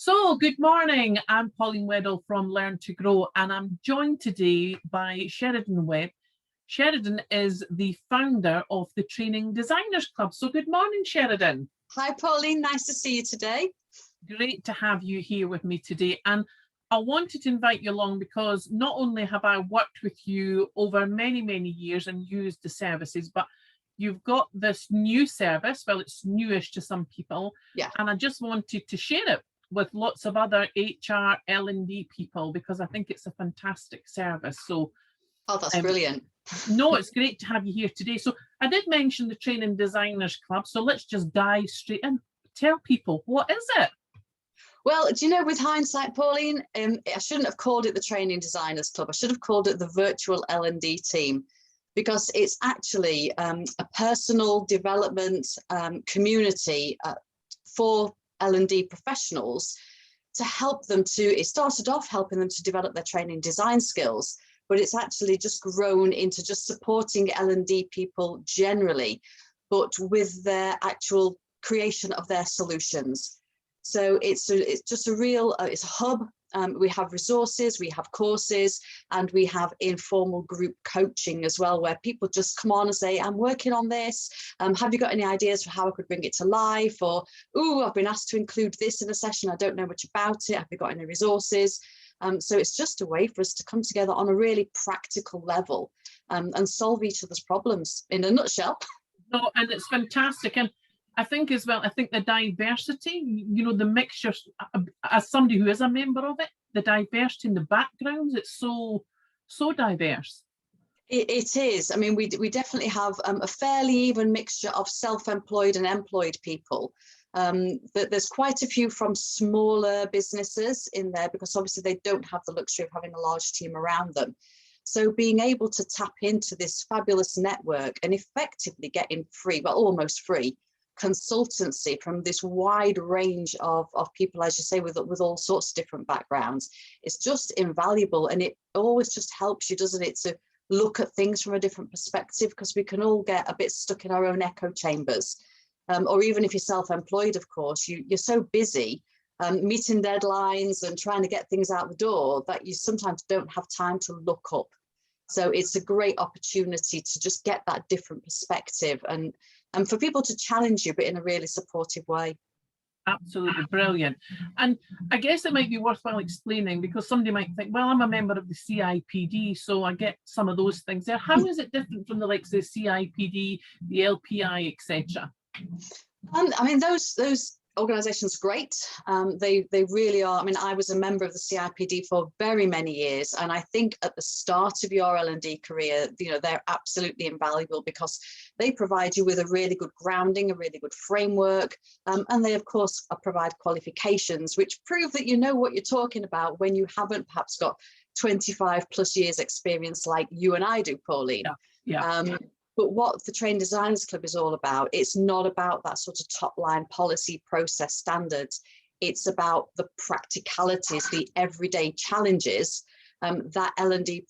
So, good morning. I'm Pauline Weddell from Learn to Grow, and I'm joined today by Sheridan Webb. Sheridan is the founder of the Training Designers Club. So, good morning, Sheridan. Hi, Pauline. Nice to see you today. Great to have you here with me today. And I wanted to invite you along because not only have I worked with you over many, many years and used the services, but you've got this new service. Well, it's newish to some people. Yeah. And I just wanted to share it with lots of other HR, L&D people, because I think it's a fantastic service. So, oh, that's brilliant. No, it's great to have you here today. So I did mention the Training Designers Club, so let's just dive straight in. Tell people, what is it? Well, do you know, with hindsight, Pauline, I shouldn't have called it the Training Designers Club. I should have called it the Virtual L&D Team, because it's actually a personal development community for L&D professionals to help them to, it started off helping them to develop their training design skills, but it's actually just grown into just supporting L&D people generally, but with their actual creation of their solutions. So it's just a real, it's a hub. We have resources, we have courses, and we have informal group coaching as well, where people just come on and say, I'm working on this. Have you got any ideas for how I could bring it to life? Or, oh, I've been asked to include this in a session. I don't know much about it. Have you got any resources? So it's just a way for us to come together on a really practical level and solve each other's problems in a nutshell. No, and it's fantastic. And I think as well, I think the diversity, you know, the mixture, as somebody who is a member of it, the diversity in the backgrounds, it's so diverse. It is. I mean, we definitely have a fairly even mixture of self-employed and employed people. But there's quite a few from smaller businesses in there, because obviously they don't have the luxury of having a large team around them. So being able to tap into this fabulous network and effectively getting free, well, almost free, consultancy from this wide range of people, as you say, with all sorts of different backgrounds, it's just invaluable. And it always just helps you, doesn't it, to look at things from a different perspective, because we can all get a bit stuck in our own echo chambers. Or even if you're self-employed, of course, you're so busy meeting deadlines and trying to get things out the door that you sometimes don't have time to look up. So it's a great opportunity to just get that different perspective and for people to challenge you, but in a really supportive way. Absolutely brilliant. And I guess it might be worthwhile explaining, because somebody might think, well, I'm a member of the CIPD, so I get some of those things there. How is it different from the likes of the CIPD, the LPI, etc.? I mean, those organisations are great. They really are. I mean, I was a member of the CIPD for very many years, and I think at the start of your L&D career, you know, they're absolutely invaluable, because they provide you with a really good grounding, a really good framework, and they of course provide qualifications which prove that you know what you're talking about when you haven't perhaps got 25 plus years experience like you and I do, Pauline. Yeah. But what the Training Designers Club is all about, it's not about that sort of top line policy process standards. It's about the practicalities, the everyday challenges that L&D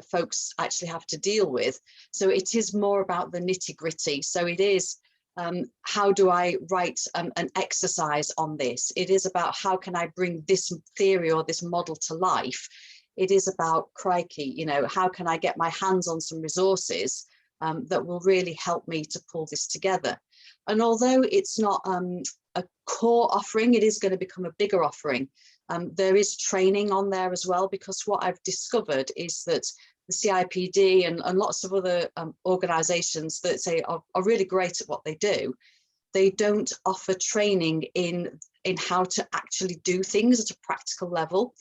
folks actually have to deal with. So it is more about the nitty gritty. So it is, how do I write an exercise on this? It is about how can I bring this theory or this model to life? It is about, crikey, you know, how can I get my hands on some resources that will really help me to pull this together. And although it's not a core offering, it is going to become a bigger offering. There is training on there as well, because what I've discovered is that the CIPD and lots of other organisations that say are really great at what they don't offer training in how to actually do things at a practical level.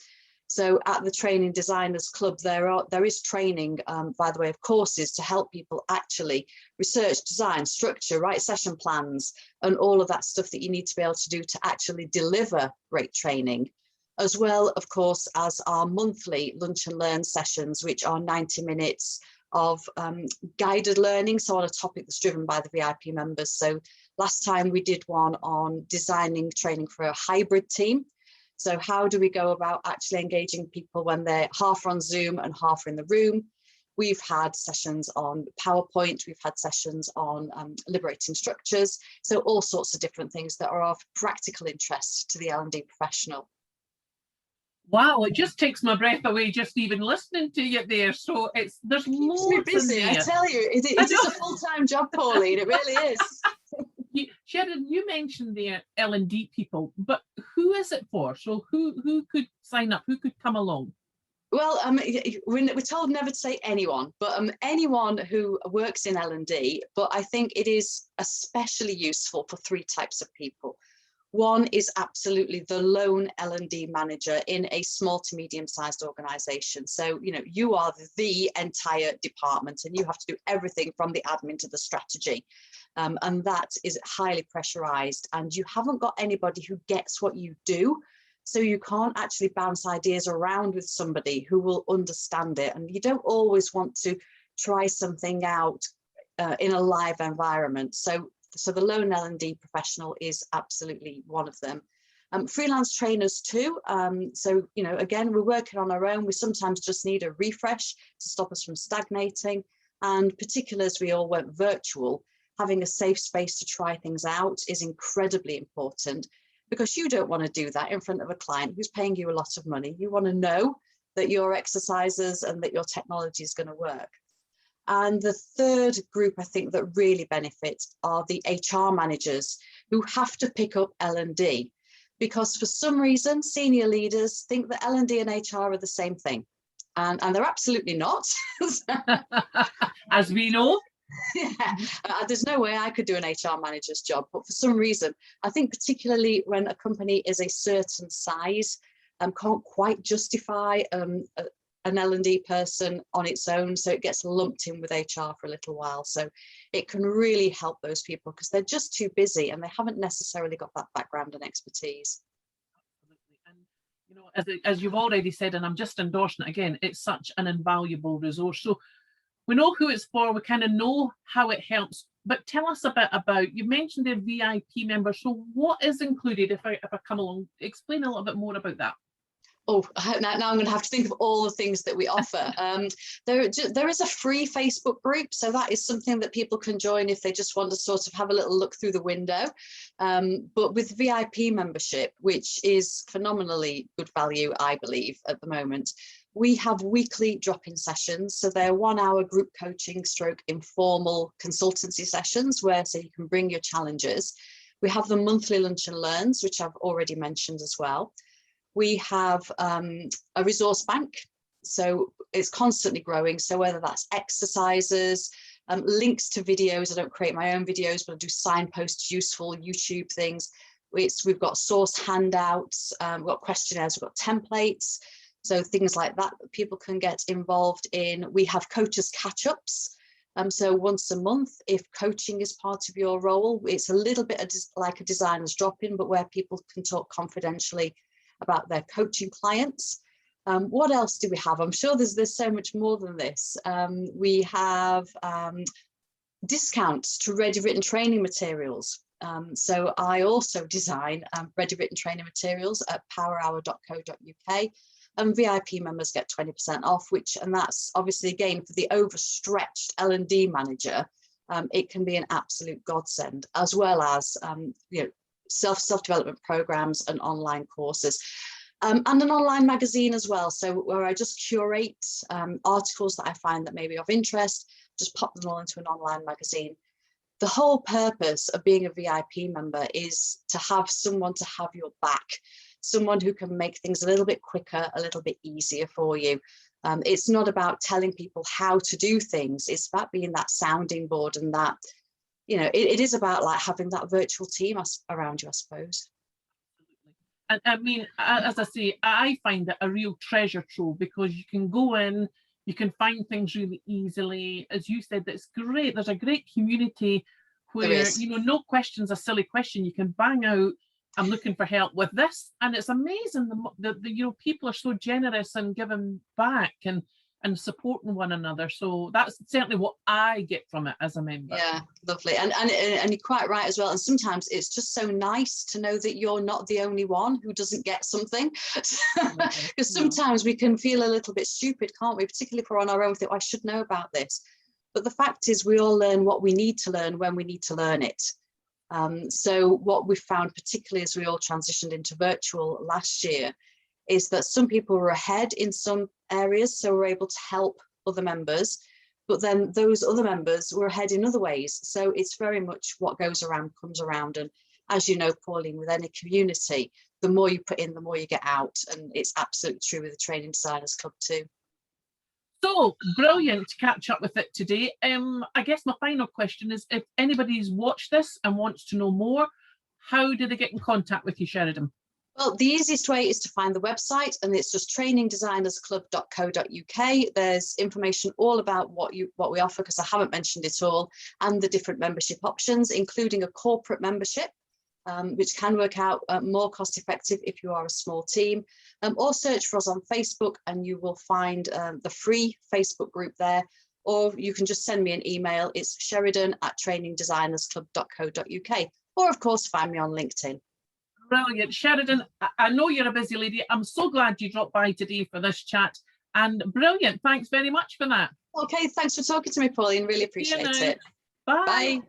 So at the Training Designers Club, there is training by the way of courses to help people actually research, design, structure, write session plans, and all of that stuff that you need to be able to do to actually deliver great training, as well, of course, as our monthly lunch and learn sessions, which are 90 minutes of guided learning, so on a topic that's driven by the VIP members. So last time we did one on designing training for a hybrid team. So how do we go about actually engaging people when they're half on Zoom and half in the room? We've had sessions on PowerPoint, we've had sessions on liberating structures, so all sorts of different things that are of practical interest to the L&D professional. Wow, it just takes my breath away just even listening to you there. So there's Keeps me loads busy, in I there. tell you, it is a full-time job, Pauline, it really is. Sheridan, you mentioned the L&D people, but who is it for? So who could sign up? Who could come along? Well, we're told never to say anyone, but anyone who works in L&D, but I think it is especially useful for three types of people. One is absolutely the lone L&D manager in a small to medium-sized organization. So, you know, you are the entire department and you have to do everything from the admin to the strategy. And that is highly pressurized, and you haven't got anybody who gets what you do. So you can't actually bounce ideas around with somebody who will understand it. And you don't always want to try something out in a live environment. So the lone L&D professional is absolutely one of them. Freelance trainers too. So, you know, again, we're working on our own. We sometimes just need a refresh to stop us from stagnating. And particularly as we all went virtual, having a safe space to try things out is incredibly important, because you don't want to do that in front of a client who's paying you a lot of money. You want to know that your exercises and that your technology is going to work. And the third group I think that really benefits are the HR managers who have to pick up L&D, because for some reason senior leaders think that L&D and HR are the same thing, and they're absolutely not. As we know. Yeah, there's no way I could do an HR manager's job, but for some reason, I think particularly when a company is a certain size, can't quite justify an L&D person on its own, so it gets lumped in with HR for a little while. So it can really help those people because they're just too busy and they haven't necessarily got that background and expertise. And you know, as you've already said, and I'm just endorsing it again, it's such an invaluable resource. So we know who it's for, we kind of know how it helps, but tell us a bit about, you mentioned their VIP members. So what is included if I come along? Explain a little bit more about that. Oh, now I'm going to have to think of all the things that we offer. There is a free Facebook group, so that is something that people can join if they just want to sort of have a little look through the window. But with VIP membership, which is phenomenally good value, I believe, at the moment, we have weekly drop-in sessions. So they're 1 hour group coaching stroke informal consultancy sessions where so you can bring your challenges. We have the monthly lunch and learns, which I've already mentioned as well. We have a resource bank, so it's constantly growing. So whether that's exercises, links to videos, I don't create my own videos, but I do signposts, useful YouTube things. We've got source handouts, we've got questionnaires, we've got templates. So things like that people can get involved in. We have coaches catch-ups. So once a month, if coaching is part of your role, it's a little bit like a designer's drop-in, but where people can talk confidentially about their coaching clients. What else do we have? I'm sure there's so much more than this. We have discounts to ready written training materials. So I also design ready written training materials at powerhour.co.uk. And VIP members get 20% off, and that's obviously, again, for the overstretched L&D manager, it can be an absolute godsend, as well as you know, self-development programs and online courses, and an online magazine as well. So where I just curate articles that I find that may be of interest, just pop them all into an online magazine. The whole purpose of being a VIP member is to have someone to have your back, someone who can make things a little bit quicker, a little bit easier for you. It's not about telling people how to do things. It's about being that sounding board, and that, you know, it is about like having that virtual team around you, I suppose. And I mean, as I say, I find it a real treasure trove because you can go in, you can find things really easily. As you said, that's great. There's a great community where, you know, no question's a silly question. You can bang out, I'm looking for help with this. And it's amazing that you know, people are so generous and giving back. And and supporting one another. So that's certainly what I get from it as a member. Yeah, lovely. And you're quite right as well. And sometimes it's just so nice to know that you're not the only one who doesn't get something. Because sometimes we can feel a little bit stupid, can't we? Particularly if we're on our own, think, I should know about this. But the fact is, we all learn what we need to learn when we need to learn it. So what we found, particularly as we all transitioned into virtual last year, is that some people were ahead in some areas, so we're able to help other members, but then those other members were ahead in other ways. So it's very much what goes around comes around. And as you know, Pauline, with any community, the more you put in, the more you get out. And it's absolutely true with the Training Designers Club too. So brilliant to catch up with it today. I guess my final question is, if anybody's watched this and wants to know more, how do they get in contact with you, Sheridan? Well, the easiest way is to find the website, and it's just trainingdesignersclub.co.uk. There's information all about what we offer, because I haven't mentioned it all, and the different membership options, including a corporate membership, which can work out more cost effective if you are a small team. Or search for us on Facebook and you will find the free Facebook group there, or you can just send me an email. It's sheridan@trainingdesignersclub.co.uk, or of course find me on LinkedIn. Brilliant. Sheridan, I know you're a busy lady. I'm so glad you dropped by today for this chat, and brilliant. Thanks very much for that. Okay, thanks for talking to me, Pauline. Really appreciate it. Bye. Bye.